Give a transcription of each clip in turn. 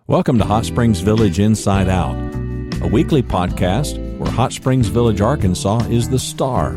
Welcome to Hot Springs Village Inside Out, a weekly podcast where Hot Springs Village, Arkansas is the star.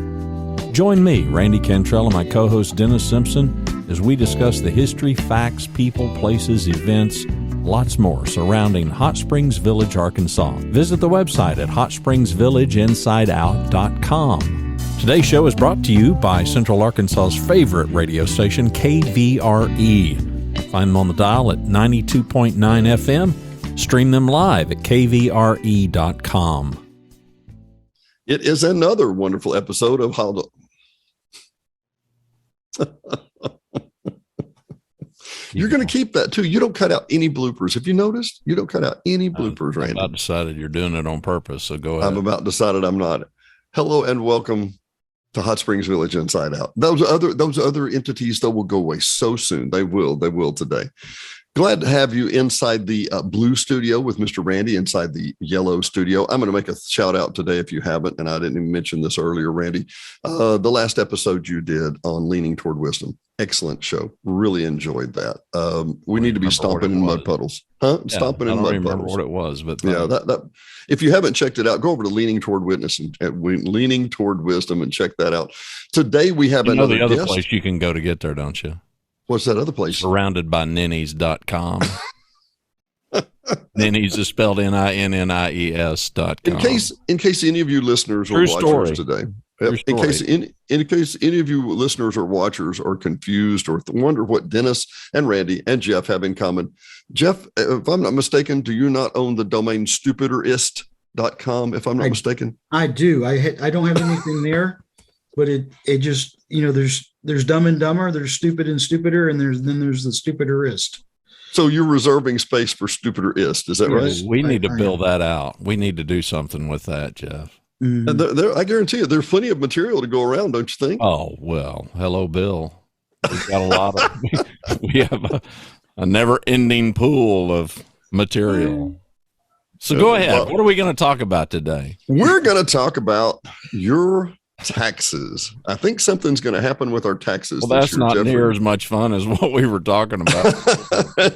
Join me, Randy Cantrell, and my co-host Dennis Simpson as we discuss the history, facts, people, places, events, lots more surrounding Hot Springs Village, Arkansas. Visit the website at hotspringsvillageinsideout.com. Today's show is brought to you by Central Arkansas's favorite radio station, KVRE. Find them on the dial at 92.9 FM. Stream them live at kvre.com. It is another wonderful episode of How to... You're going to keep that too. You don't cut out any bloopers. Have you noticed? You don't cut out any bloopers, Randy. I've decided you're doing it on purpose, so go ahead. I'm about decided I'm not. Hello and welcome to Hot Springs Village Inside Out. Those other entities, though, will go away so soon. They will today. Glad to have you inside the blue studio with Mr. Randy inside the yellow studio. I'm going to make a shout out today if you haven't, and I didn't even mention this earlier, Randy. The last episode you did on Leaning Toward Wisdom. Excellent show. Really enjoyed that. We need to be stomping in mud puddles. Huh? Yeah, stomping in mud puddles. I don't remember what it was, but yeah, that if you haven't checked it out, go over to Leaning Toward Witness and Leaning Toward Wisdom and check that out. Today we have another the other guest. Place you can go to get there, don't you? What's that other place? Surrounded by ninnies.com. Ninnies is spelled NINNIES.com. In case any of you listeners or watchers today. In case any of you listeners or watchers are confused or wonder what Dennis and Randy and Jeff have in common. Jeff, if I'm not mistaken, do you not own the domain stupiderist.com, if I'm not mistaken? I do. I don't have anything there, but it just, there's Dumb and Dumber, there's Stupid and Stupider, and there's the Stupiderist. So you're reserving space for Stupiderist, is that right? We need to build that out. We need to do something with that, Jeff. Mm-hmm. I guarantee you, there's plenty of material to go around, don't you think? Oh, well, hello, Bill. We've got a lot of, we have a never-ending pool of material. So go ahead. What are we going to talk about today? We're going to talk about your taxes. I think something's going to happen with our taxes. Well, that's not near as much fun as what we were talking about.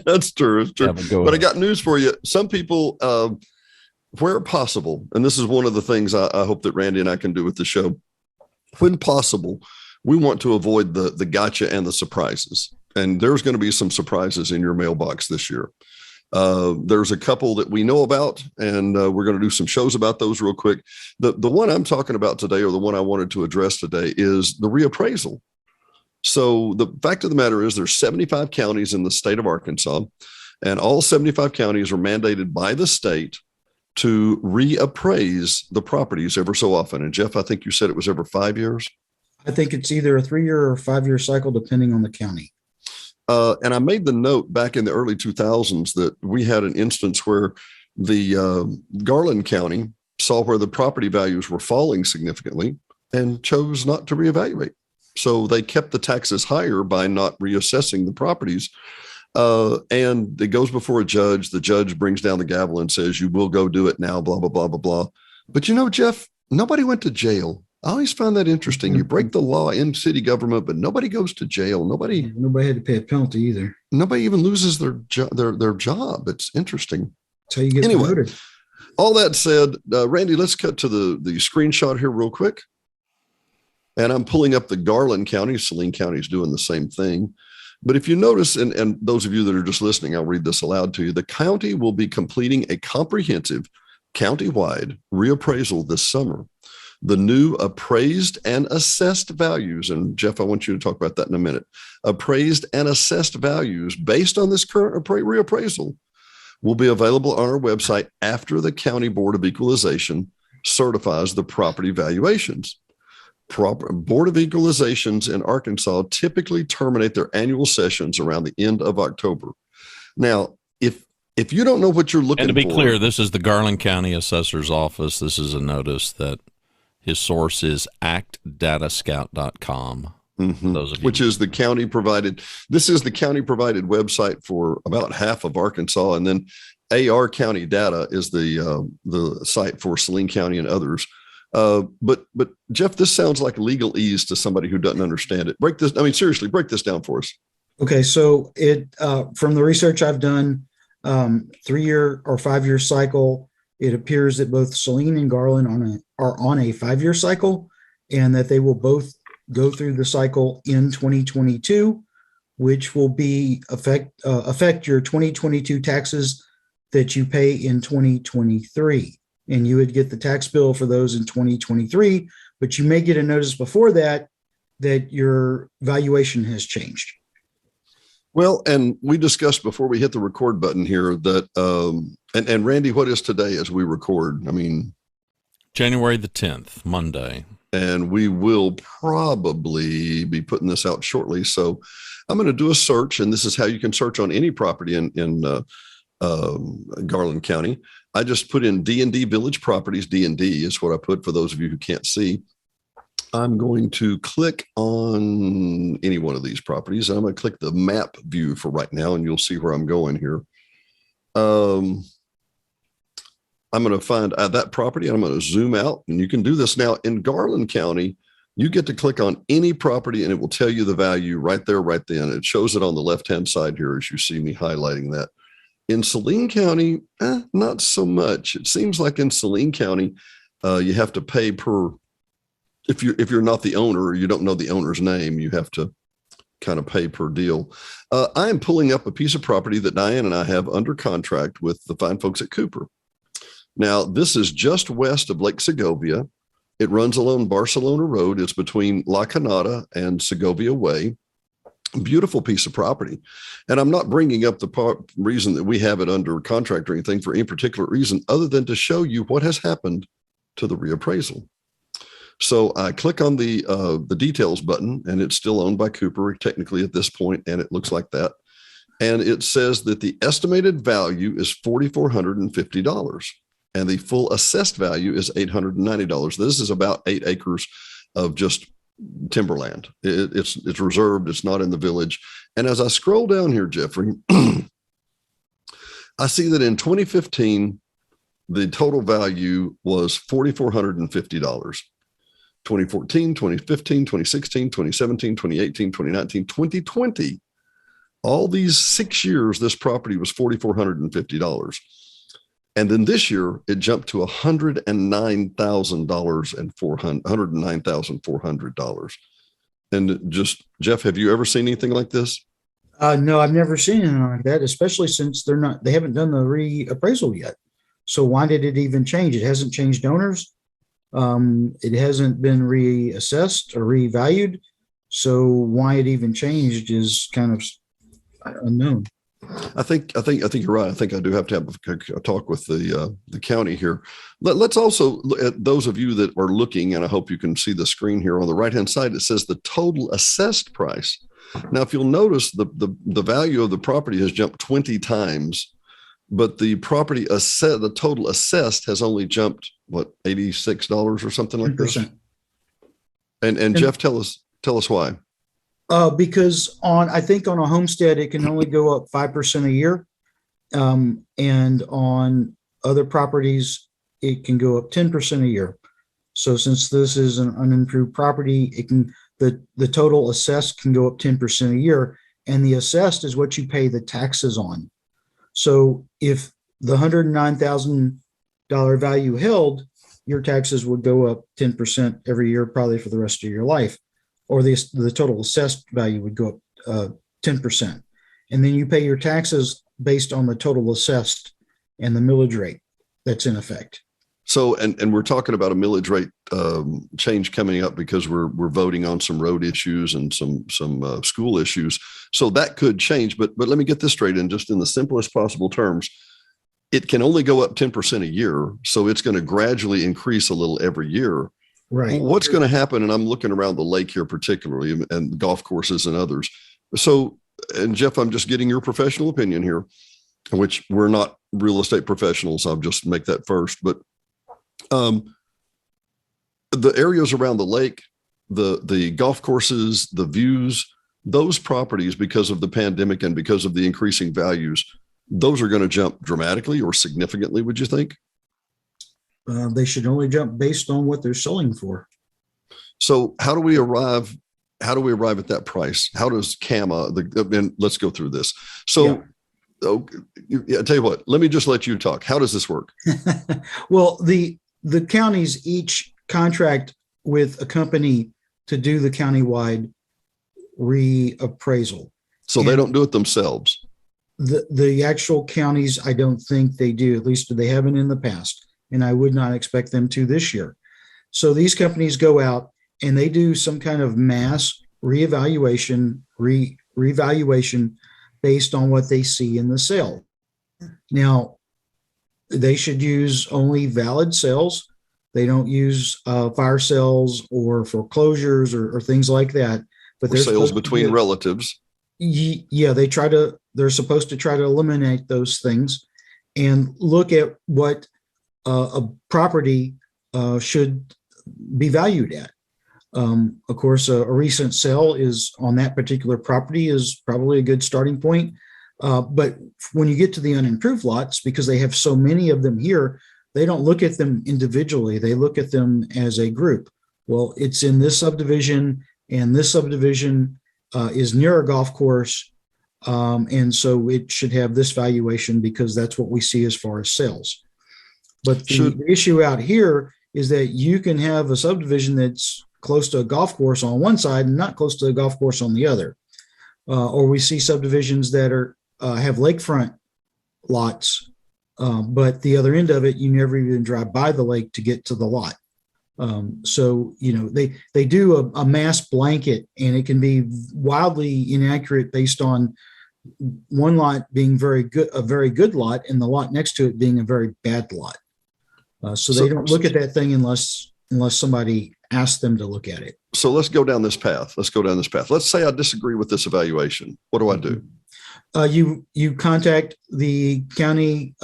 That's true. It's true. Yeah, but I got news for you. Some people, where possible, and this is one of the things I hope that Randy and I can do with the show, when possible, we want to avoid the gotcha and the surprises. And there's going to be some surprises in your mailbox this year. There's a couple that we know about, and we're going to do some shows about those real quick. The one I'm talking about today, or the one I wanted to address today, is the reappraisal. So the fact of the matter is there's 75 counties in the state of Arkansas, and all 75 counties are mandated by the state to reappraise the properties ever so often. And Jeff, I think you said it was every 5 years. I think it's either a 3-year or 5-year cycle, depending on the county. And I made the note back in the early 2000s that we had an instance where the Garland County saw where the property values were falling significantly and chose not to reevaluate. So they kept the taxes higher by not reassessing the properties. And it goes before a judge. The judge brings down the gavel and says, you will go do it now, blah, blah, blah, blah, blah. But Jeff, nobody went to jail. I always found that interesting. You break the law in city government, but nobody goes to jail. Nobody had to pay a penalty either. Nobody even loses their job. It's interesting. That's how you get promoted. All that said, Randy, let's cut to the screenshot here real quick. And I'm pulling up the Garland County. Saline County is doing the same thing. But if you notice, and those of you that are just listening, I'll read this aloud to you. The county will be completing a comprehensive county-wide reappraisal this summer. The new appraised and assessed values, and Jeff, I want you to talk about that in a minute. Appraised and assessed values based on this current reappraisal will be available on our website after the County Board of Equalization certifies the property valuations. Board of Equalizations in Arkansas typically terminate their annual sessions around the end of October. Now, if you don't know what you're looking for. And to be clear, this is the Garland County Assessor's Office. This is a notice that his source is actdatascout.com. Mm-hmm. Which is the county provided. This is the county provided website for about half of Arkansas. And then AR County Data is the site for Saline County and others. But Jeff, this sounds like legalese to somebody who doesn't understand it. Seriously, break this down for us. Okay. So from the research I've done, 3-year or 5-year cycle. It appears that both Celine and Garland are on a 5-year cycle, and that they will both go through the cycle in 2022, which will affect your 2022 taxes that you pay in 2023. And you would get the tax bill for those in 2023, but you may get a notice before that your valuation has changed. Well, and we discussed before we hit the record button here that, and Randy, what is today as we record? I mean, January the 10th, Monday. And we will probably be putting this out shortly. So I'm going to do a search, and this is how you can search on any property in Garland County. I just put in D&D Village Properties. D&D is what I put for those of you who can't see. I'm going to click on any one of these properties, and I'm going to click the map view for right now, and you'll see where I'm going here. I'm going to find that property, and I'm going to zoom out, and you can do this now in Garland County. You get to click on any property, and it will tell you the value right there, right then. It shows it on the left-hand side here as you see me highlighting that. In Saline County, not so much. It seems like in Saline County, you have to pay per. If you're not the owner or you don't know the owner's name, you have to kind of pay per deal. I am pulling up a piece of property that Diane and I have under contract with the fine folks at Cooper. Now, this is just west of Lake Segovia. It runs along Barcelona Road. It's between La Canada and Segovia Way. Beautiful piece of property. And I'm not bringing up the reason that we have it under contract or anything for any particular reason other than to show you what has happened to the reappraisal. So I click on the details button, and it's still owned by Cooper technically at this point, and it looks like that. And it says that the estimated value is $4,450, and the full assessed value is $890. This is about 8 acres of just timberland. It's reserved. It's not in the village. And as I scroll down here, Jeffrey, I see that in 2015, the total value was $4,450. 2014, 2015, 2016, 2017, 2018, 2019, 2020. All these 6 years, this property was $4,450. And then this year, it jumped to $109,400. And just, Jeff, have you ever seen anything like this? No, I've never seen anything like that, especially since they haven't done the reappraisal yet. So why did it even change? It hasn't changed owners. It hasn't been reassessed or revalued. So why it even changed is kind of unknown. I think you're right. I think I do have to have a talk with the county here. Let's also look at those of you that are looking, and I hope you can see the screen here on the right-hand side. It says the total assessed price. Now, if you'll notice, the value of the property has jumped 20 times, but the the total assessed has only jumped, what, $86 or something like 10%. This? And Jeff, tell us why. Because I think on a homestead, it can only go up 5% a year. And on other properties, it can go up 10% a year. So since this is an unimproved property, the total assessed can go up 10% a year. And the assessed is what you pay the taxes on. So if the $109,000 value held, your taxes would go up 10% every year, probably for the rest of your life. Or the total assessed value would go up 10%. And then you pay your taxes based on the total assessed and the millage rate that's in effect. So, and we're talking about a millage rate change coming up because we're voting on some road issues and some school issues. So that could change. But let me get this straight, in just in the simplest possible terms. It can only go up 10% a year. So it's going to gradually increase a little every year. Right. What's going to happen, and I'm looking around the lake here particularly, and golf courses and others. So, and Jeff, I'm just getting your professional opinion here, which we're not real estate professionals. I'll just make that first. But the areas around the lake, the golf courses, the views, those properties, because of the pandemic and because of the increasing values, those are going to jump dramatically or significantly, would you think? They should only jump based on what they're selling for. So how do we arrive at that price? How does CAMA, and let's go through this. So Okay. I tell you what, let me just let you talk. How does this work? Well, the counties each contract with a company to do the countywide reappraisal. So they don't do it themselves. The actual counties, I don't think they do, at least they haven't in the past. And I would not expect them to this year. So these companies go out and they do some kind of mass reevaluation, revaluation based on what they see in the sale. Now, they should use only valid sales. They don't use fire sales or foreclosures or things like that. But there's sales between relatives. Yeah, they're supposed to try to eliminate those things and look at what a property should be valued at. Of course, a recent sale is on that particular property is probably a good starting point. But when you get to the unimproved lots, because they have so many of them here, they don't look at them individually. They look at them as a group. Well, it's in this subdivision, and this subdivision is near a golf course. And so it should have this valuation because that's what we see as far as sales. But the issue out here is that you can have a subdivision that's close to a golf course on one side and not close to a golf course on the other. Or we see subdivisions that have lakefront lots, but the other end of it, you never even drive by the lake to get to the lot. So, they do a mass blanket, and it can be wildly inaccurate based on one lot being a very good lot, and the lot next to it being a very bad lot. So they don't look at that thing unless somebody asks them to look at it. So let's go down this path. Let's say I disagree with this evaluation. What do I do? You contact the county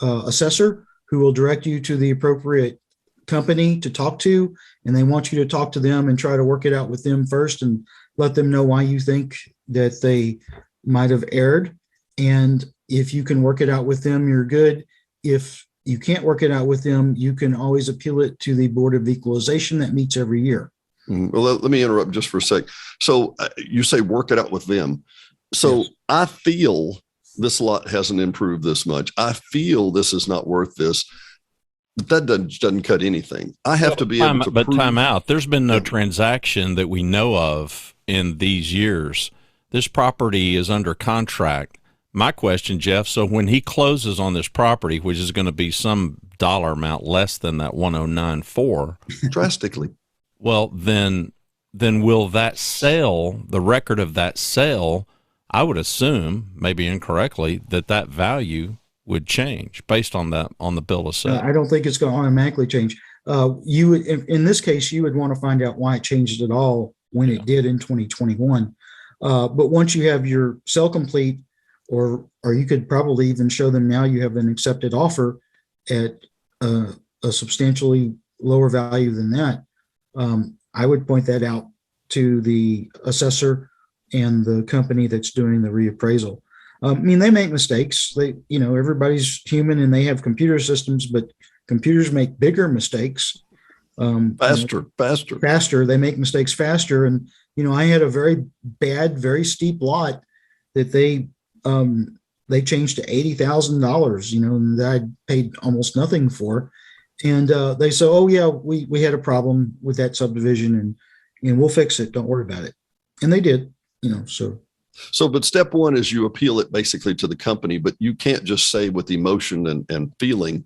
assessor, who will direct you to the appropriate company to talk to, and they want you to talk to them and try to work it out with them first and let them know why you think that they might have erred. And if you can work it out with them, you're good. If you can't work it out with them, you can always appeal it to the Board of Equalization that meets every year. Well, let me interrupt just for a sec. So you say work it out with them. So yes. I feel this lot hasn't improved this much. I feel this is not worth this. But that doesn't cut anything. I have to be able to prove. Time out. There's been no transaction that we know of in these years. This property is under contract. My question, Jeff, so when he closes on this property, which is going to be some dollar amount less than that 109.4 drastically. Well, then will that sale, the record of that sale, I would assume, maybe incorrectly, that value would change based on the bill of sale. I don't think it's going to automatically change. You would, in this case, you would want to find out why it changed at all when it did in 2021. But once you have your sale complete, or you could probably even show them now you have an accepted offer at a substantially lower value than that, I would point that out to the assessor and the company that's doing the reappraisal. I mean, they make mistakes. Everybody's human and they have computer systems, but computers make bigger mistakes. Faster. They make mistakes faster. And, I had a very bad, very steep lot that they changed to $80,000, and that I paid almost nothing for. And they said, oh yeah, we had a problem with that subdivision and we'll fix it. Don't worry about it. And they did, but step one is you appeal it basically to the company, but you can't just say with emotion and feeling,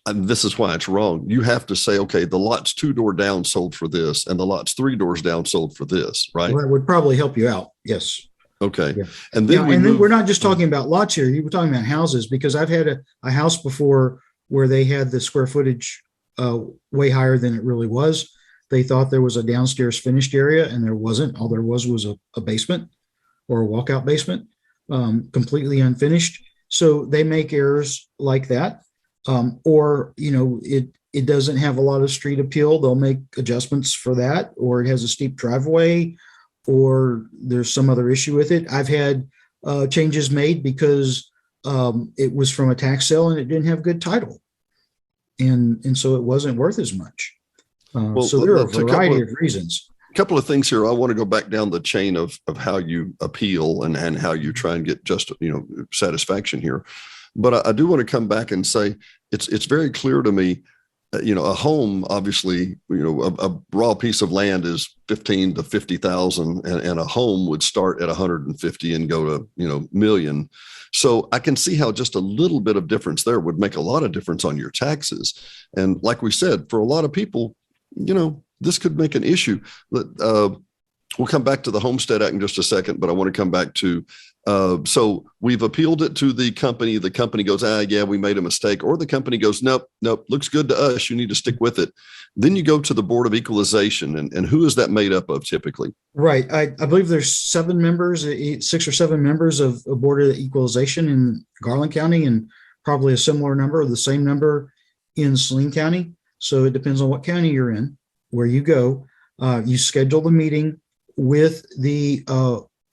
and this is why it's wrong. You have to say, okay, the lot's 2 doors down sold for this, and the lot's 3 doors down sold for this, right? Well, that would probably help you out. Yes. Okay. Yeah. And then we're not just talking about lots here. You were talking about houses, because I've had a house before where they had the square footage way higher than it really was. They thought there was a downstairs finished area, and there wasn't. All there was a basement or a walkout basement, completely unfinished. So they make errors like that. Or it doesn't have a lot of street appeal. They'll make adjustments for that, or it has a steep driveway, or there's some other issue with it. I've had changes made because it was from a tax sale and it didn't have good title. And so it wasn't worth as much. So there are a variety of reasons. couple of things here. I want to go back down the chain of how you appeal and how you try and get just, satisfaction here. But I do want to come back and say it's very clear to me, a home, obviously, a raw piece of land is 15 to 50,000, and a home would start at 150 and go to, million. So I can see how just a little bit of difference there would make a lot of difference on your taxes. And like we said, for a lot of people, this could make an issue. We'll come back to the Homestead Act in just a second, but I want to come back to, so we've appealed it to the company. The company goes, yeah, we made a mistake. Or the company goes, nope, looks good to us. You need to stick with it. Then you go to the Board of Equalization. And who is that made up of typically? Right. I believe there's 7 members, 6 or 7 members of a Board of Equalization in Garland County, and probably a similar number or the same number in Saline County. So it depends on what county you're in, where you go. You schedule the meeting with the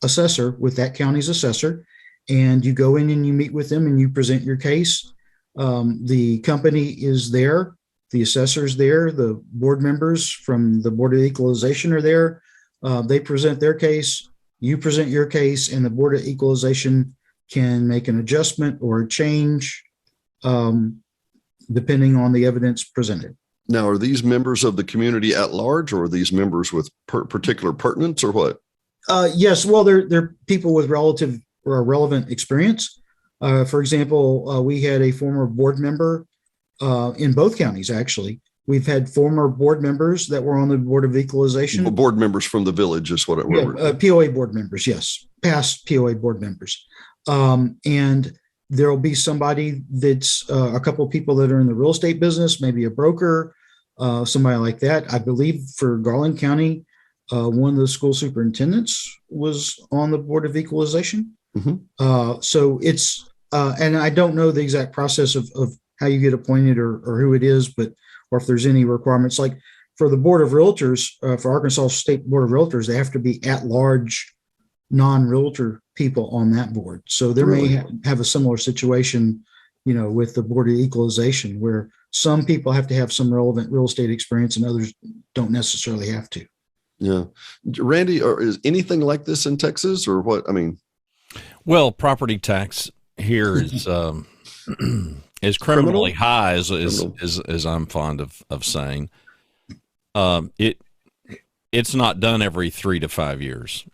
assessor, with that county's assessor, and you go in and you meet with them and you present your case. The company is there, the assessor's there, the board members from the Board of Equalization are there. They present their case, you present your case, and the Board of Equalization can make an adjustment or a change depending on the evidence presented. Now, are these members of the community at large, or are these members with particular pertinence, or what? Yes, well, they're people with relative or relevant experience. For example, we had a former board member in both counties, actually. We've had former board members that were on the Board of Equalization. Board members from the village is what it was. Yeah, POA board members, yes, past POA board members. And there'll be somebody that's a couple of people that are in the real estate business, maybe a broker, somebody like that. I believe for Garland County, one of the school superintendents was on the Board of Equalization. Mm-hmm. So it's, and I don't know the exact process of how you get appointed or who it is, or if there's any requirements. Like for the Board of Realtors, for Arkansas State Board of Realtors, they have to be at-large non-realtor people on that board. So there may have a similar situation, with the Board of Equalization, where some people have to have some relevant real estate experience and others don't necessarily have to. Yeah. Randy, or is anything like this in Texas, or what? I mean, well, property tax here is is criminally high, as I'm fond of saying. It's not done every 3 to 5 years.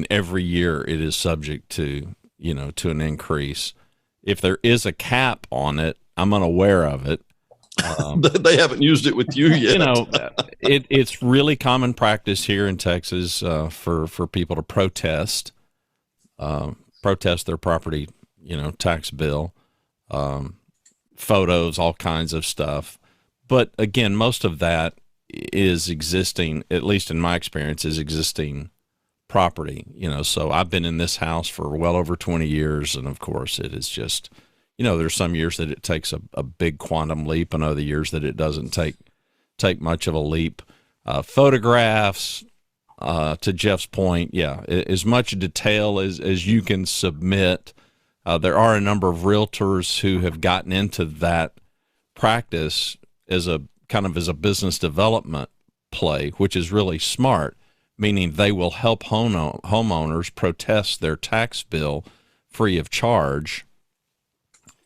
Every year it is subject to to an increase. If there is a cap on it, I'm unaware of it. They haven't used it with you yet. It's really common practice here in Texas for people to protest their property, tax bill, photos, all kinds of stuff. But again, most of that is existing, at least in my experience, is existing property. So I've been in this house for well over 20 years, and of course, it is just. There's some years that it takes a big quantum leap, and other years that it doesn't take much of a leap. Photographs, to Jeff's point, as much detail as you can submit. There are a number of realtors who have gotten into that practice as a business development play, which is really smart, meaning they will help homeowners protest their tax bill free of charge.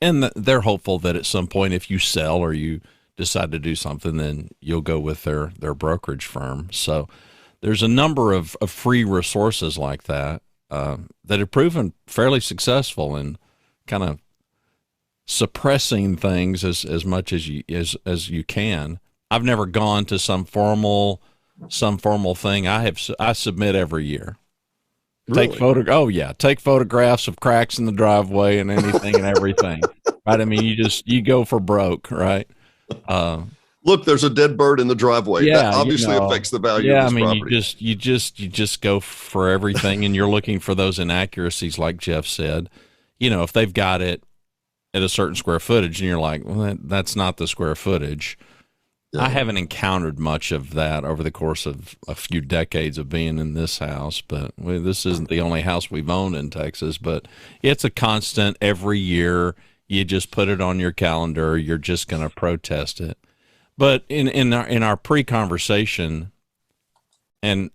And they're hopeful that at some point, if you sell or you decide to do something, then you'll go with their brokerage firm. So there's a number of free resources like that that have proven fairly successful in kind of suppressing things as much as you can. I've never gone to some formal thing. I submit every year. Really? Take photographs of cracks in the driveway and anything and everything. Right? You go for broke, right? Look, there's a dead bird in the driveway. Yeah, that obviously affects the value of this property. You just go for everything, and you're looking for those inaccuracies, like Jeff said. If they've got it at a certain square footage, and you're like, well, that's not the square footage. Yeah. I haven't encountered much of that over the course of a few decades of being in this house, but this isn't the only house we've owned in Texas, but it's a constant every year. You just put it on your calendar. You're just going to protest it. But in our pre-conversation, and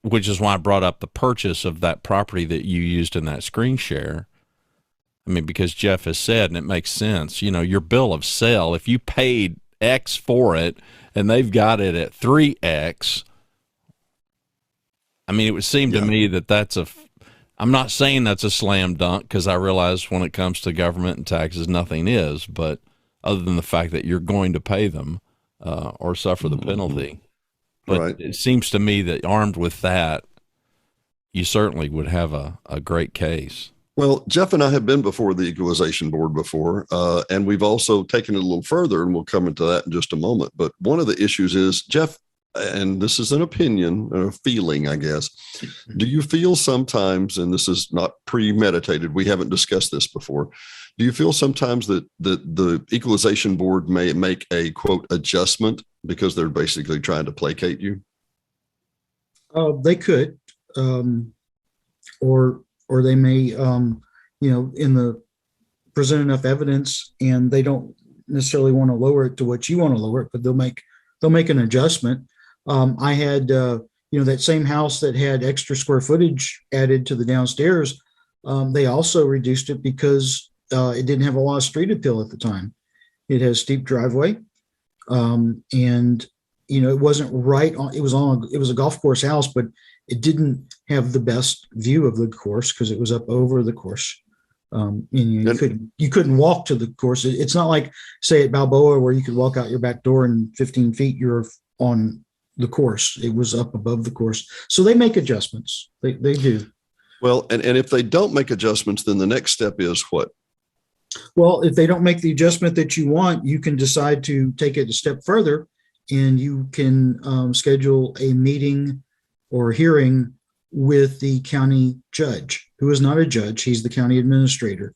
which is why I brought up the purchase of that property that you used in that screen share. I mean, because Jeff has said, and it makes sense, your bill of sale, if you paid X for it and they've got it at 3X, I mean, it would seem to me that I'm not saying that's a slam dunk, because I realize when it comes to government and taxes, nothing is, but other than the fact that you're going to pay them or suffer the penalty. But it seems to me that armed with that, you certainly would have a great case. Well, Jeff and I have been before the Equalization Board before, and we've also taken it a little further, and we'll come into that in just a moment. But one of the issues is, Jeff, and this is an opinion, a feeling, I guess. Do you feel sometimes, and this is not premeditated, we haven't discussed this before, do you feel sometimes that the Equalization Board may make a, quote, adjustment because they're basically trying to placate you? They could, or they may, present enough evidence, and they don't necessarily want to lower it to what you want to lower it, but they'll make an adjustment. I had, that same house that had extra square footage added to the downstairs. They also reduced it because it didn't have a lot of street appeal at the time. It has steep driveway, and it wasn't right on. It was a golf course house, but it didn't have the best view of the course because it was up over the course. You couldn't walk to the course. It's not like, say, at Balboa, where you could walk out your back door and 15 feet you're on the course. It was up above the course. So they make adjustments. They do. Well, and if they don't make adjustments, then the next step is what? Well, if they don't make the adjustment that you want, you can decide to take it a step further, and you can schedule a meeting or hearing with the county judge, who is not a judge. He's the county administrator,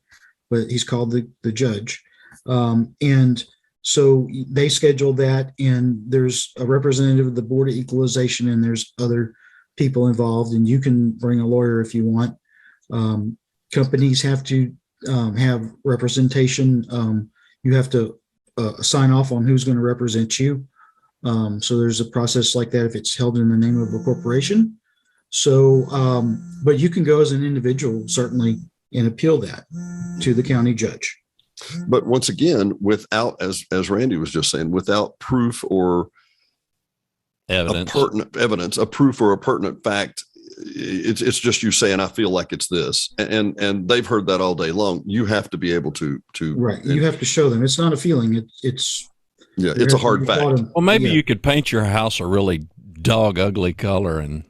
but he's called the judge. And so they schedule that, and there's a representative of the Board of Equalization, and there's other people involved, and you can bring a lawyer if you want. Companies have to have representation. You have to sign off on who's going to represent you. So there's a process like that if it's held in the name of a corporation. So, but you can go as an individual, certainly, and appeal that to the county judge. But once again, without, as Randy was just saying, without proof or evidence, a proof or a pertinent fact, it's just you saying, I feel like it's this, and they've heard that all day long. You have to be able to right. You have to show them. It's not a feeling. It's a hard fact. Well, maybe you could paint your house a really dog ugly color and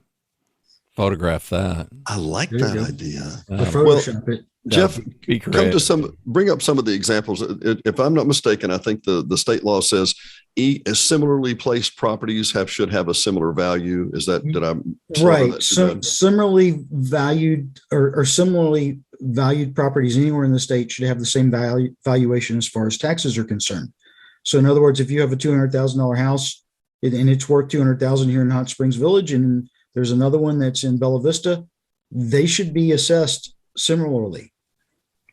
photograph that. I like that idea. Photoshop it. Jeff, bring up some of the examples. If I'm not mistaken, I think the state law says similarly placed properties should have a similar value. Is that, did I? Right. So similarly valued or similarly valued properties anywhere in the state should have the same valuation as far as taxes are concerned. So in other words, if you have a $200,000 house and it's worth $200,000 here in Hot Springs Village, and there's another one that's in Bella Vista, they should be assessed similarly.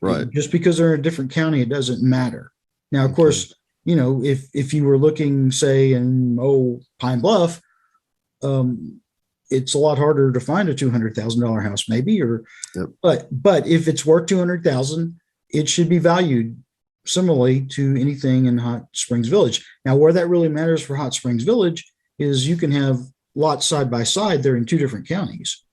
Right. Just because they're in a different county, it doesn't matter. Now, of course, if you were looking, say, in Pine Bluff, it's a lot harder to find a $200,000 house, maybe, but if it's worth $200,000, it should be valued similarly to anything in Hot Springs Village. Now, where that really matters for Hot Springs Village is you can have lots side by side. They're in two different counties,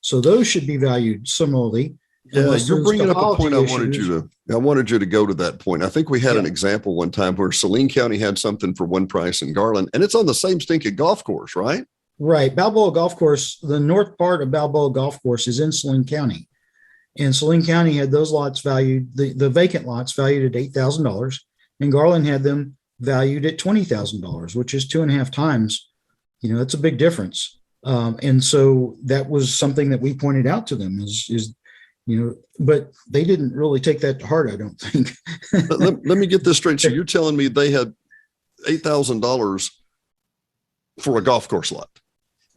so those should be valued similarly. Yeah, you're bringing up a point I wanted you to go to that point. I think we had an example one time where Saline County had something for one price in Garland, and it's on the same stinking golf course, right? Right. Balboa Golf Course, the north part of Balboa Golf Course is in Saline County. And Saline County had those lots valued, the vacant lots valued at $8,000, and Garland had them valued at $20,000, which is 2.5 times. That's a big difference. And so that was something that we pointed out to them is but they didn't really take that to heart, I don't think. let me get this straight. So you're telling me they had $8,000 for a golf course lot.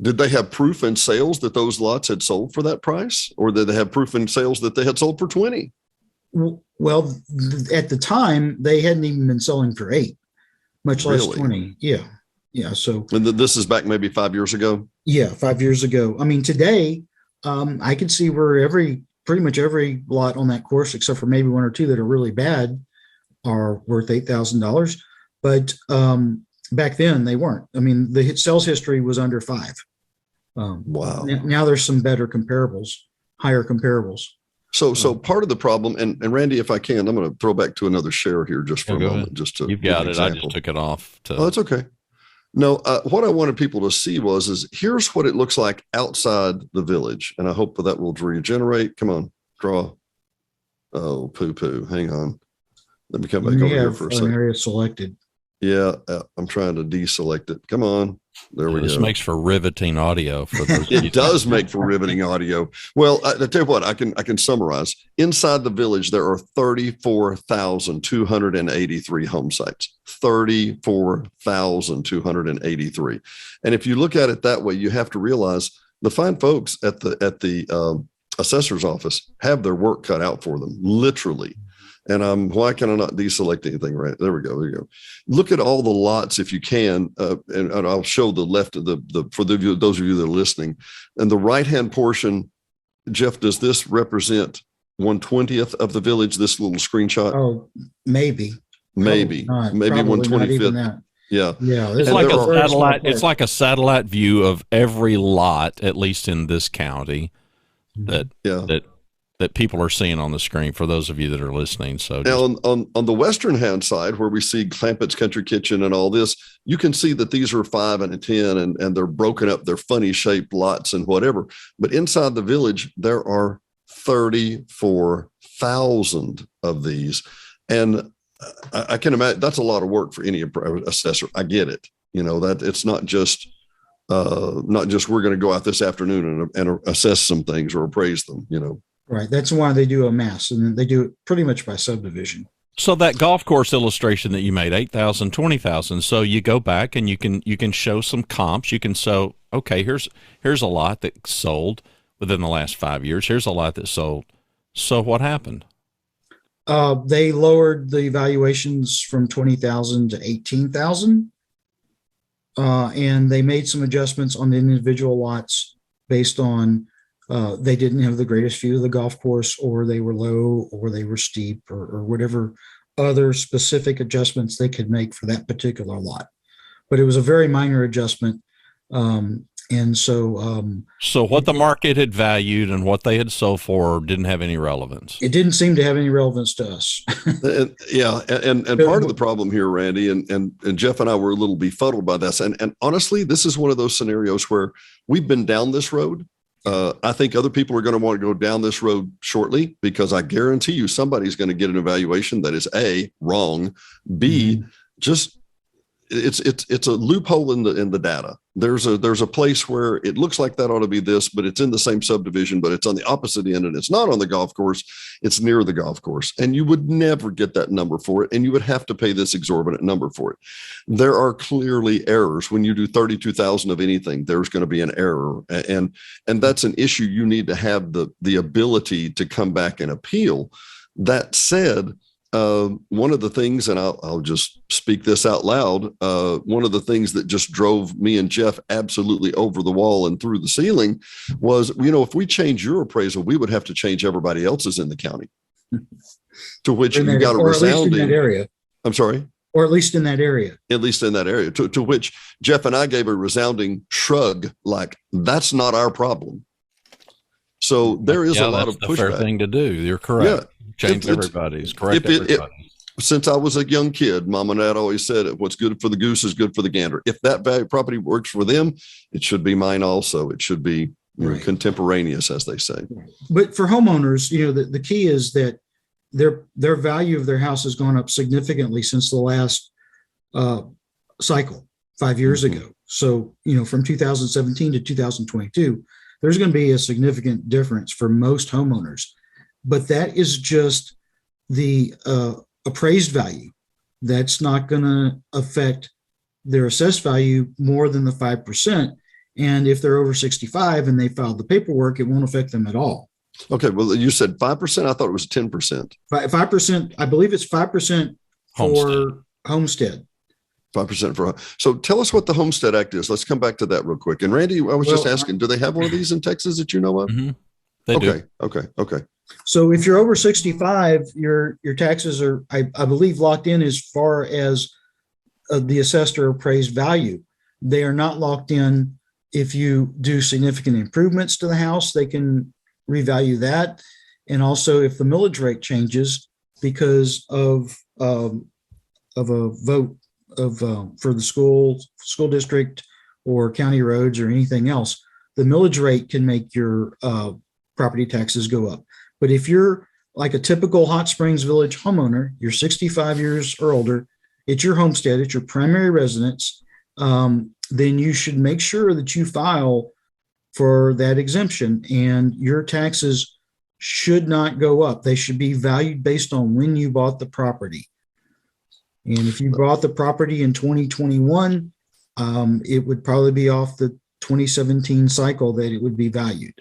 Did they have proof in sales that those lots had sold for that price, or did they have proof in sales that they had sold for 20? Well, at the time they hadn't even been selling for 8, much less Really? 20. Yeah. Yeah. So, and this is back maybe 5 years ago. yeah, 5 years ago. I mean, today, I can see where pretty much every lot on that course, except for maybe one or two that are really bad, are worth $8,000. But back then they weren't. I mean, the sales history was under 5. Wow. Now there's some better comparables, higher comparables. So part of the problem, and Randy, if I can, I'm going to throw back to another share here just for a moment, ahead. just to You've got it. I just took it off. Oh, that's okay. No, what I wanted people to see is here's what it looks like outside the village, and I hope that will regenerate. Come on, draw. Oh, poo. Hang on. Let me come back over here for a second. Area selected. Yeah, I'm trying to deselect it. Come on. There we go. This makes for riveting audio for those. It does make for riveting audio. Well, I tell you what, I can summarize. Inside the village, there are 34,283 home sites. 34,283. And if you look at it that way, you have to realize the fine folks at the assessor's office have their work cut out for them, literally. And why can I not deselect anything? Right there we go. There you go. Look at all the lots if you can, and I'll show the left of for those of you that are listening. And the right hand portion, Jeff, does this represent 1/20th of the village? This little screenshot? Oh, maybe 1/25th. Yeah, It's like a satellite. It's like a satellite view of every lot, at least in this county, that people are seeing on the screen for those of you that are listening. So now on the western hand side, where we see Clampett's Country Kitchen and all this, you can see that these are 5 and a 10 and they're broken up. They're funny shaped lots and whatever. But inside the village, there are 34,000 of these. And I can imagine that's a lot of work for any assessor. I get it. You know, that it's not just we're going to go out this afternoon and assess some things or appraise them, you know. Right. That's why they do a mass, and they do it pretty much by subdivision. So that golf course illustration that you made, 8,000, 20,000. So you go back and you can show some comps. You can show, okay, here's a lot that sold within the last 5 years. Here's a lot that sold. So what happened? They lowered the valuations from 20,000 to 18,000. And they made some adjustments on the individual lots based on they didn't have the greatest view of the golf course, or they were low, or they were steep, or whatever other specific adjustments they could make for that particular lot. But it was a very minor adjustment. So what the market had valued and what they had sold for didn't have any relevance. It didn't seem to have any relevance to us. And part of the problem here, Randy, and Jeff and I were a little befuddled by this. And honestly, this is one of those scenarios where we've been down this road. I think other people are going to want to go down this road shortly, because I guarantee you somebody's going to get an evaluation that is A, wrong, B, just it's a loophole in the data. There's a place where it looks like that ought to be this, but it's in the same subdivision, but it's on the opposite end, and it's not on the golf course. It's near the golf course, and you would never get that number for it, and you would have to pay this exorbitant number for it. There are clearly errors when you do 32,000 of anything. There's going to be an error, and that's an issue. You need to have the ability to come back and appeal. That said, one of the things, and I'll just speak this out loud, one of the things that just drove me and Jeff absolutely over the wall and through the ceiling was, if we change your appraisal, we would have to change everybody else's in the county. To which you got a resounding area. I'm sorry. Or at least in that area. At least in that area. To which Jeff and I gave a resounding shrug, like, that's not our problem. So there is a lot of pushback. Fair thing to do. You're correct. Yeah. Change everybody's. Correct everybody. Since I was a young kid, Mom and Dad always said, what's good for the goose is good for the gander. If that property works for them, it should be mine also. It should be contemporaneous, as they say. But for homeowners, the key is that their value of their house has gone up significantly since the last cycle 5 years ago. So, from 2017 to 2022, there's going to be a significant difference for most homeowners. But that is just the appraised value. That's not going to affect their assessed value more than the 5%. And if they're over 65 and they filed the paperwork, it won't affect them at all. Okay. Well, you said 5%. I thought it was 10%. 5%. I believe it's 5% for Homestead. 5% for, so tell us what the Homestead Act is. Let's come back to that real quick. And Randy, I was just asking, do they have one of these in Texas that you know of? Mm-hmm. They do. Okay. So if you're over 65, your taxes are, I believe, locked in as far as the assessed or appraised value. They are not locked in if you do significant improvements to the house. They can revalue that. And also if the millage rate changes because of a vote for the school district or county roads or anything else, the millage rate can make your property taxes go up. But if you're like a typical Hot Springs Village homeowner, you're 65 years or older, it's your homestead, it's your primary residence, then you should make sure that you file for that exemption, and your taxes should not go up. They should be valued based on when you bought the property. And if you bought the property in 2021, it would probably be off the 2017 cycle that it would be valued.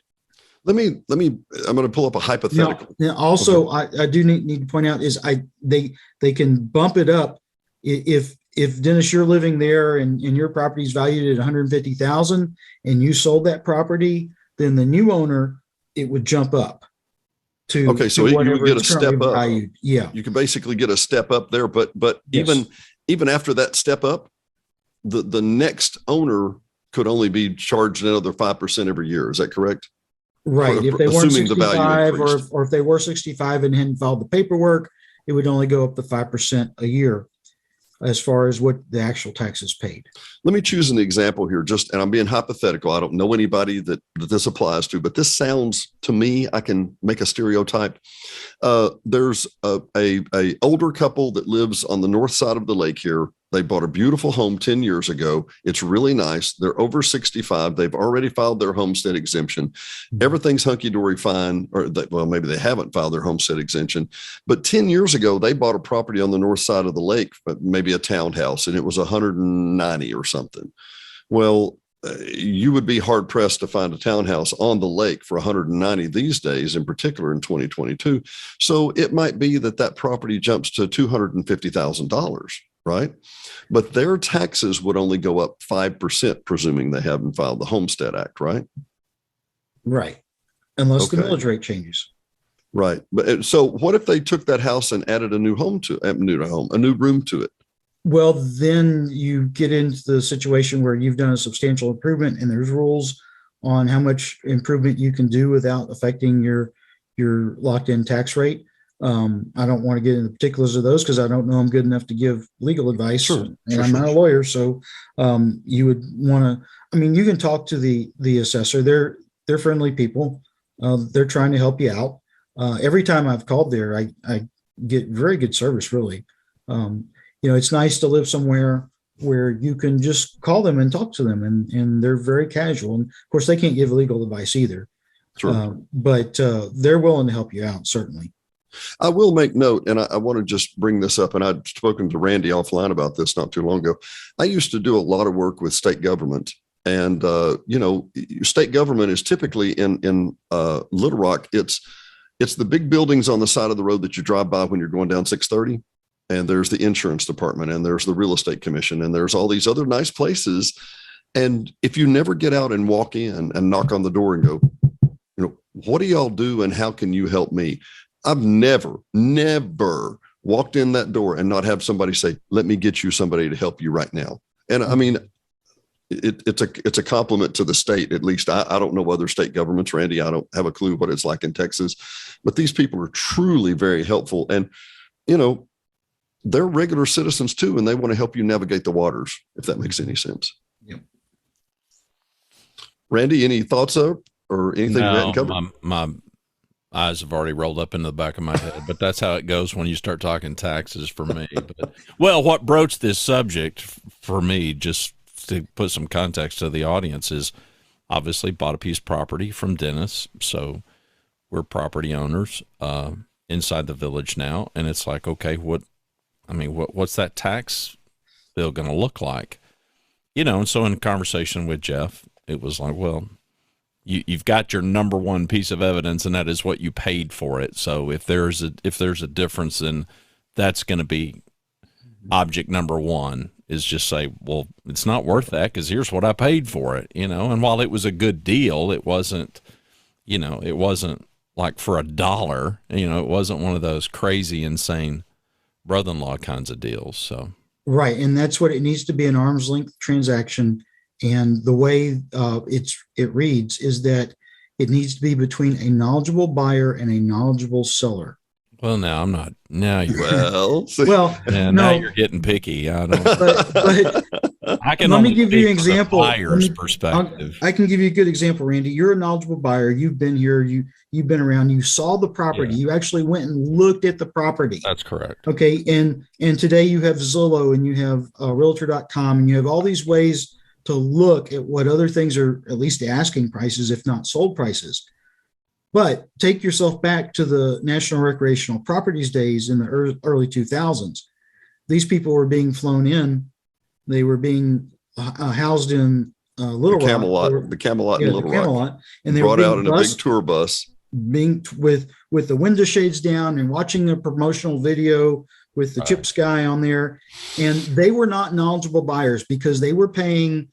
Let me, I'm going to pull up a hypothetical. Now also, okay. I do need to point out is they can bump it up. If Dennis, you're living there and your property is valued at 150,000 and you sold that property, then the new owner, it would jump up to, okay. So you would get a step up. Valued. Yeah. You can basically get a step up there, but yes. even after that step up, the next owner could only be charged another 5% every year. Is that correct? Right. If they weren't 65 or if they were 65 and hadn't filed the paperwork, it would only go up to 5% a year as far as what the actual taxes paid. Let me choose an example here, and I'm being hypothetical. I don't know anybody that this applies to, but this sounds to me, I can make a stereotype. There's a older couple that lives on the north side of the lake here. They bought a beautiful home 10 years ago. It's really nice. They're over 65. They've already filed their homestead exemption. Everything's hunky-dory fine, well, maybe they haven't filed their homestead exemption, but 10 years ago, they bought a property on the north side of the lake, maybe a townhouse, and it was 190 or something. Well, you would be hard pressed to find a townhouse on the lake for 190 these days, in particular in 2022. So it might be that property jumps to $250,000, right? But their taxes would only go up 5%, presuming they haven't filed the Homestead Act, right? Right. Unless the millage rate changes. Right. But so what if they took that house and added a new room to it? Well, then you get into the situation where you've done a substantial improvement and there's rules on how much improvement you can do without affecting your locked in tax rate. I don't want to get into the particulars of those because I don't know I'm good enough to give legal advice. And I'm not a lawyer. So you would want to, you can talk to the assessor. They're friendly people. They're trying to help you out. Every time I've called there, I get very good service, really. It's nice to live somewhere where you can just call them and talk to them and they're very casual. And of course they can't give legal advice either, but they're willing to help you out. Certainly. I will make note, and I want to just bring this up, and I'd spoken to Randy offline about this not too long ago. I used to do a lot of work with state government, and, state government is typically in Little Rock. It's the big buildings on the side of the road that you drive by when you're going down 630. And there's the insurance department, and there's the real estate commission, and there's all these other nice places. And if you never get out and walk in and knock on the door and go, what do y'all do and how can you help me? I've never walked in that door and not have somebody say, let me get you somebody to help you right now. And it's a compliment to the state. At least I don't know other state governments, Randy. I don't have a clue what it's like in Texas, but these people are truly very helpful. And, they're regular citizens too, and they want to help you navigate the waters, if that makes any sense. Yep. Randy, any thoughts or anything? No, my eyes have already rolled up into the back of my head, but that's how it goes when you start talking taxes for me. But, what broached this subject for me, just to put some context to the audience, is obviously bought a piece of property from Dennis. So we're property owners inside the village now. And it's like, okay, what's that tax bill going to look like? And so in conversation with Jeff, it was like, well, you've got your number one piece of evidence, and that is what you paid for it. So if there's a difference, then that's going to be object number one. is just say, well, it's not worth that because here's what I paid for it, and while it was a good deal, it wasn't like for $1, it wasn't one of those crazy, insane brother-in-law kinds of deals. So, right. And that's what it needs to be, an arm's length transaction. And the way it reads is that it needs to be between a knowledgeable buyer and a knowledgeable seller. Well, now I'm not. Now you. Well, now you're getting picky. I don't. But I can let only me give you an speak from the example. buyer's perspective. I can give you a good example, Randy. You're a knowledgeable buyer. You've been here. You've been around. You saw the property. Yeah. You actually went and looked at the property. That's correct. Okay. And today you have Zillow and you have Realtor.com and you have all these ways to look at what other things are at least asking prices, if not sold prices. But take yourself back to the National Recreational Properties days in the early 2000s. These people were being flown in. They were being housed in Little Rock. The Camelot in Little Rock. And they brought were out in a big tour bus. Being with the window shades down and watching a promotional video with the chip sky on there. And they were not knowledgeable buyers because they were paying,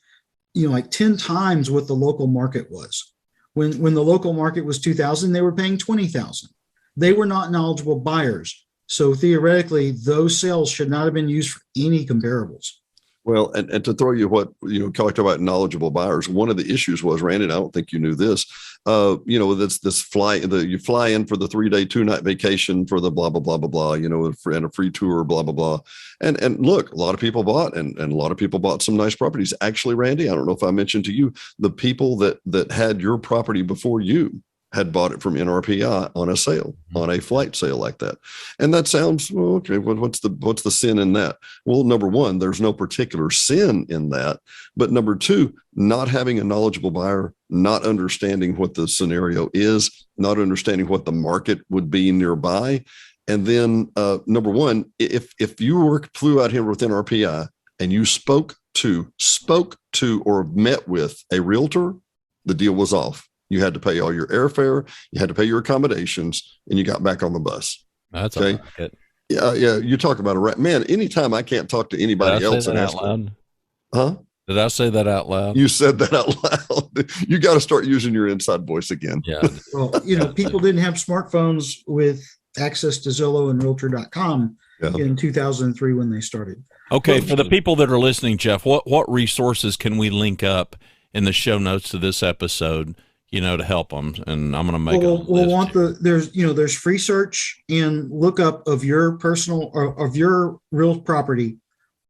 like 10 times what the local market was. When the local market was 2,000, they were paying 20,000. They were not knowledgeable buyers. So theoretically, those sales should not have been used for any comparables. Well, and to throw you what, talked about knowledgeable buyers, one of the issues was, Randy, and I don't think you knew this, this you fly in for the 3-day, 2-night vacation for the blah, blah, blah, blah, blah, and a free tour, blah, blah, blah. And look, a lot of people bought and a lot of people bought some nice properties. Actually, Randy, I don't know if I mentioned to you, the people that had your property before you had bought it from NRPI on a sale, on a flight sale like that. And that sounds, well, okay, what's the sin in that? Well, number one, there's no particular sin in that. But number two, not having a knowledgeable buyer, not understanding what the scenario is, not understanding what the market would be nearby. And then number one, if you flew out here with NRPI and you spoke to or met with a realtor, the deal was off. You had to pay all your airfare, you had to pay your accommodations, and you got back on the bus. That's okay. Yeah. You talk about a man. Anytime I can't talk to anybody else and ask them, huh? Did I say that out loud? You said that out loud. You got to start using your inside voice again. Yeah. Well, people didn't have smartphones with access to Zillow and Realtor.com in 2003 when they started. Okay, for the people that are listening, Jeff, what resources can we link up in the show notes to this episode? To help them, and I'm going to make there's free search and lookup of your personal or of your real property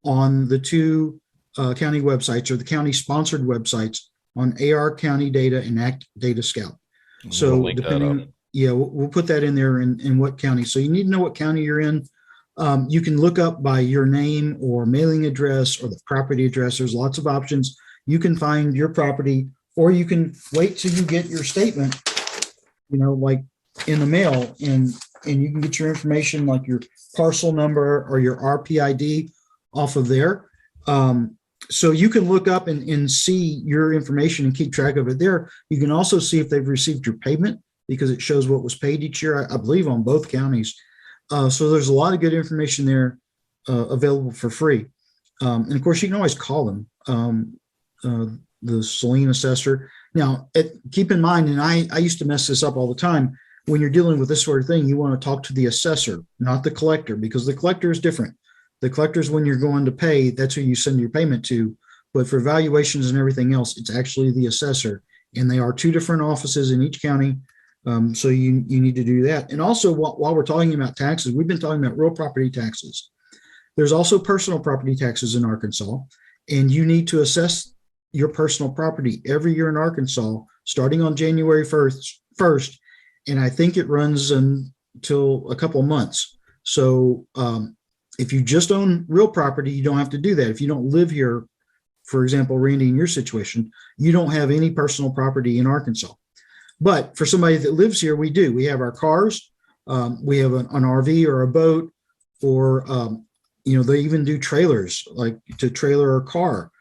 on the two county websites or the county sponsored websites on AR County Data and Act Data Scout. So we'll put that in there in what county. So you need to know what county you're in. You can look up by your name or mailing address or the property address. There's lots of options. You can find your property. Or you can wait till you get your statement, like in the mail, and you can get your information like your parcel number or your RPID off of there. So you can look up and see your information and keep track of it there. You can also see if they've received your payment because it shows what was paid each year, I believe, on both counties. So there's a lot of good information there available for free. And of course, you can always call them. The Saline assessor. Now, keep in mind, and I used to mess this up all the time, when you're dealing with this sort of thing, you want to talk to the assessor, not the collector, because the collector is different. The collector is when you're going to pay, that's who you send your payment to. But for valuations and everything else, it's actually the assessor. And they are two different offices in each county. So you need to do that. And also, while we're talking about taxes, we've been talking about real property taxes. There's also personal property taxes in Arkansas, and you need to assess your personal property every year in Arkansas, starting on January 1st. And I think it runs until a couple of months. So if you just own real property, you don't have to do that. If you don't live here, for example, Randy, in your situation, you don't have any personal property in Arkansas. But for somebody that lives here, we do. We have our cars. We have an RV or a boat, or, they even do trailers, like to trailer a car.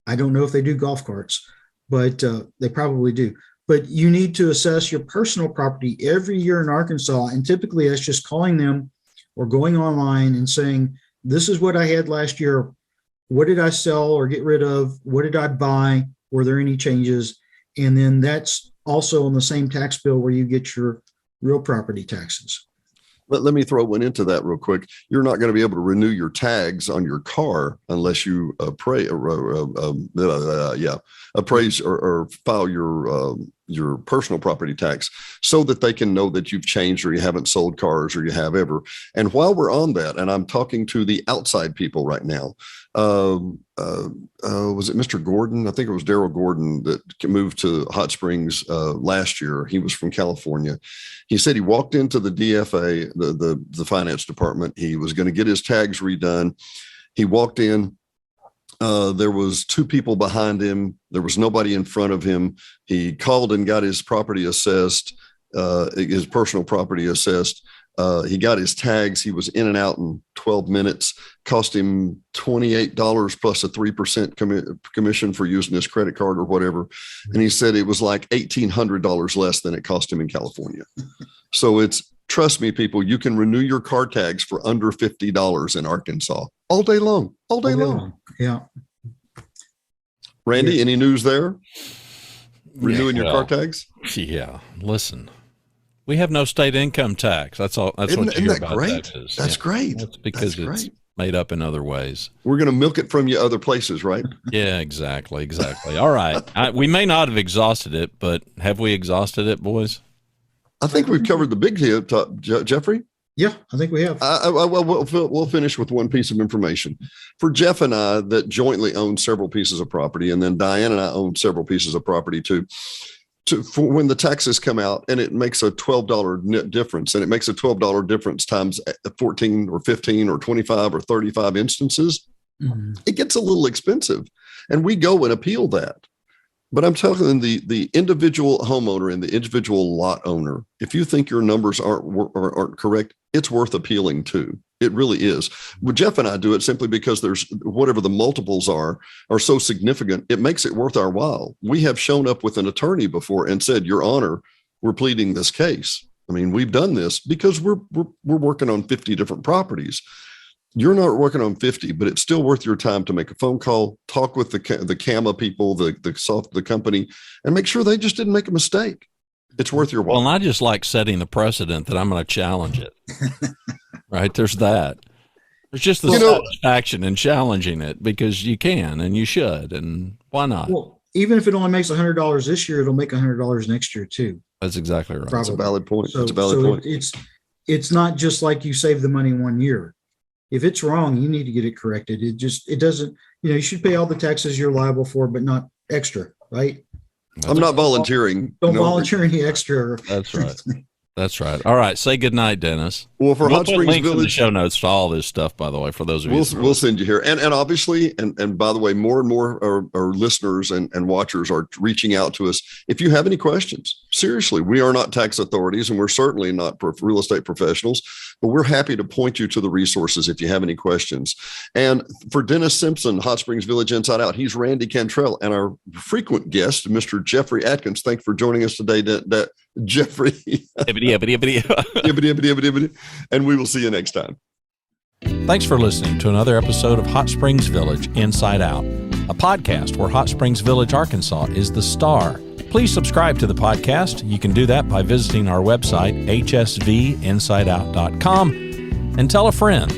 I don't know if they do golf carts, but they probably do. But you need to assess your personal property every year in Arkansas. And typically that's just calling them or going online and saying, this is what I had last year. what did I sell or get rid of? What did I buy? Were there any changes? And then that's also on the same tax bill where you get your real property taxes. Let me throw one into that real quick. You're not going to be able to renew your tags on your car unless you appraise or file your personal property tax, so that they can know that you've changed or you haven't sold cars or you have ever. And while we're on that, and I'm talking to the outside people right now, was it Mr. Gordon? I think it was Daryl Gordon that moved to Hot Springs last year. He was from California. He said he walked into the DFA, the finance department. He was going to get his tags redone. He walked in. There was two people behind him. There was nobody in front of him. He called and got his property assessed, his personal property assessed. He got his tags. He was in and out in 12 minutes. Cost him $28 plus a 3% commission for using his credit card or whatever. And he said it was like $1,800 less than it cost him in California. So trust me, people, you can renew your car tags for under $50 in Arkansas all day long. Yeah. Randy, Yes. any news there? Renewing your car tags? Yeah. Listen, we have no state income tax. That's all. That's what you hear about taxes. That's great. That's because it's made up in other ways. We're going to milk it from you other places, right? Yeah, exactly. All right. We may not have exhausted it, but have we exhausted it, boys? I think we've covered the big deal, Jeffrey. Yeah, I think we have. We'll finish with one piece of information. For Jeff and I that jointly own several pieces of property, and then Diane and I own several pieces of property too, for when the taxes come out and it makes a $12 net difference, and it makes a $12 difference times 14 or 15 or 25 or 35 instances, it gets a little expensive. And we go and appeal that. But I'm talking the individual homeowner and the individual lot owner. If you think your numbers aren't correct, it's worth appealing to. It really is. Well, Jeff and I do it simply because there's whatever the multiples are so significant. It makes it worth our while. We have shown up with an attorney before and said, Your Honor, we're pleading this case. I mean, we've done this because we're working on 50 different properties. You're not working on 50, but it's still worth your time to make a phone call, talk with the CAMA people, the company, and make sure they just didn't make a mistake. It's worth your while. Well, and I just like setting the precedent that I'm going to challenge it. Right? There's that. There's just the satisfaction in challenging it, because you can and you should, and why not? Well, even if it only makes $100 this year, it'll make $100 next year too. That's exactly right. That's a valid point. So, That's a valid point. It's not just like you save the money 1 year. If it's wrong, you need to get it corrected. It doesn't, you should pay all the taxes you're liable for, but not extra, right? I'm not volunteering. Don't volunteer any extra. That's right. That's right. All right. Say goodnight, Dennis. Well, for Hot Springs links in the Village, show notes to all this stuff, by the way, for those of you. we'll send you here. And obviously, and by the way, more and more our listeners and watchers are reaching out to us. If you have any questions, seriously, we are not tax authorities, and we're certainly not real estate professionals, but we're happy to point you to the resources if you have any questions. And for Dennis Simpson, Hot Springs Village Inside Out, he's Randy Cantrell, and our frequent guest, Mr. Jeffrey Atkins. Thanks for joining us today, Jeffrey. And we will see you next time. Thanks for listening to another episode of Hot Springs Village Inside Out, a podcast where Hot Springs Village, Arkansas is the star. Please subscribe to the podcast. You can do that by visiting our website, hsvinsideout.com, and tell a friend.